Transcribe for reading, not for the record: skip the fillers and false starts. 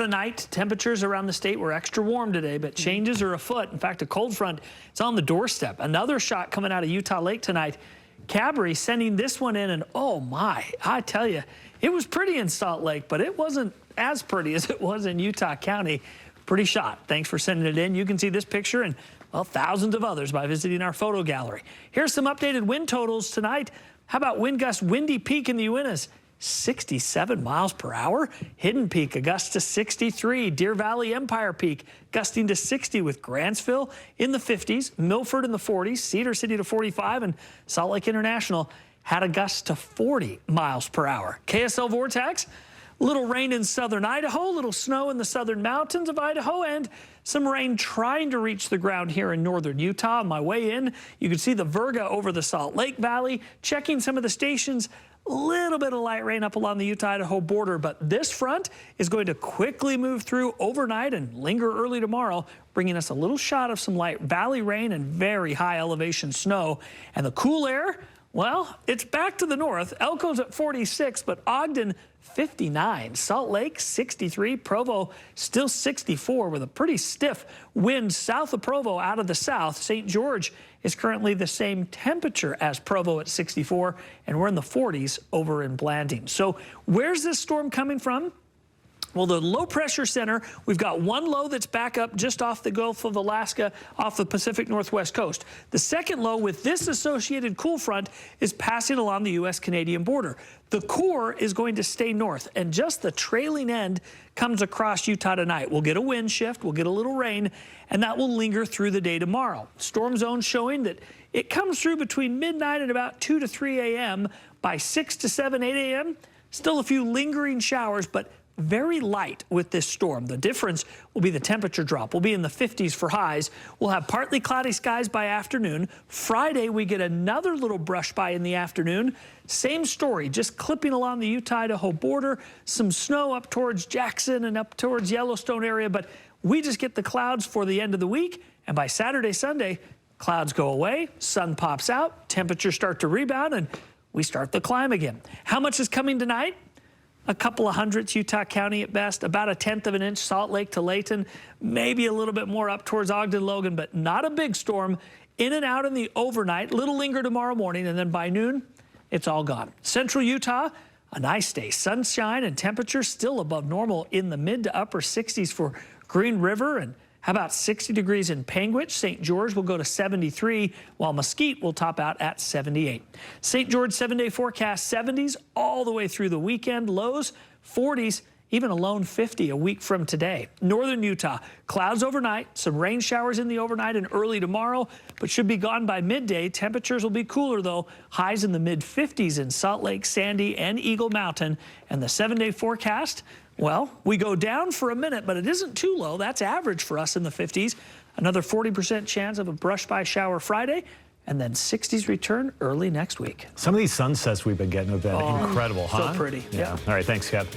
Tonight, temperatures around the state were extra warm today, but changes are afoot. In fact, a cold front is on the doorstep. Another shot coming out of Utah Lake tonight. Cabri sending this one in, and oh my, I tell you, it was pretty in Salt Lake, but it wasn't as pretty as it was in Utah County. Pretty shot. Thanks for sending it in. You can see this picture and, well, thousands of others by visiting our photo gallery. Here's some updated wind totals tonight. How about wind gust, windy peak in the Uintas? 67 miles per hour. Hidden Peak, a gust to 63. Deer Valley Empire Peak, gusting to 60 with Grantsville in the 50s, Milford in the 40s, Cedar City to 45, and Salt Lake International had a gust to 40 miles per hour. KSL Vortex, little rain in southern Idaho, little snow in the southern mountains of Idaho, and some rain trying to reach the ground here in northern Utah. On my way in, you can see the Virga over the Salt Lake Valley. Checking some of the stations, a little bit of light rain up along the Utah-Idaho border, but this front is going to quickly move through overnight and linger early tomorrow, bringing us a little shot of some light valley rain and very high elevation snow. And the cool air, well, it's back to the north. Elko's at 46, but Ogden 59, Salt Lake 63, Provo still 64 with a pretty stiff wind south of Provo out of the south. St. George is currently the same temperature as Provo at 64, and we're in the 40s over in Blanding. So where's this storm coming from? Well, the low pressure center, we've got one low that's back up just off the Gulf of Alaska, off the Pacific Northwest coast. The second low with this associated cool front is passing along the U.S.-Canadian border. The core is going to stay north, and just the trailing end comes across Utah tonight. We'll get a wind shift, we'll get a little rain, and that will linger through the day tomorrow. Storm zone showing that it comes through between midnight and about 2 to 3 a.m. By 6 to 7, 8 a.m., still a few lingering showers, but very light with this storm. The difference will be the temperature drop. We'll be in the 50s for highs. We'll have partly cloudy skies by afternoon. Friday, we get another little brush by in the afternoon. Same story, just clipping along the Utah-Idaho border. Some snow up towards Jackson and up towards Yellowstone area, but we just get the clouds for the end of the week. And by Saturday, Sunday, clouds go away, sun pops out, temperatures start to rebound, and we start the climb again. How much is coming tonight? A couple of hundredths, Utah County at best, about 1/10 of an inch, Salt Lake to Layton, maybe a little bit more up towards Ogden, Logan, but not a big storm. In and out in the overnight, little linger tomorrow morning, and then by noon, it's all gone. Central Utah, a nice day. Sunshine and temperature still above normal in the mid to upper 60s for Green River, and how about 60 degrees in Panguitch? St. George will go to 73, while Mesquite will top out at 78. St. George 7-day forecast, 70s all the way through the weekend. Lows, 40s, even a lone 50 a week from today. Northern Utah, clouds overnight, some rain showers in the overnight and early tomorrow, but should be gone by midday. Temperatures will be cooler, though. Highs in the mid-50s in Salt Lake, Sandy, and Eagle Mountain. And the 7-day forecast, well, we go down for a minute, but it isn't too low. That's average for us in the 50s. Another 40% chance of a brush-by shower Friday, and then 60s return early next week. Some of these sunsets we've been getting have been incredible, huh? So pretty. Yeah. All right, thanks, Kev.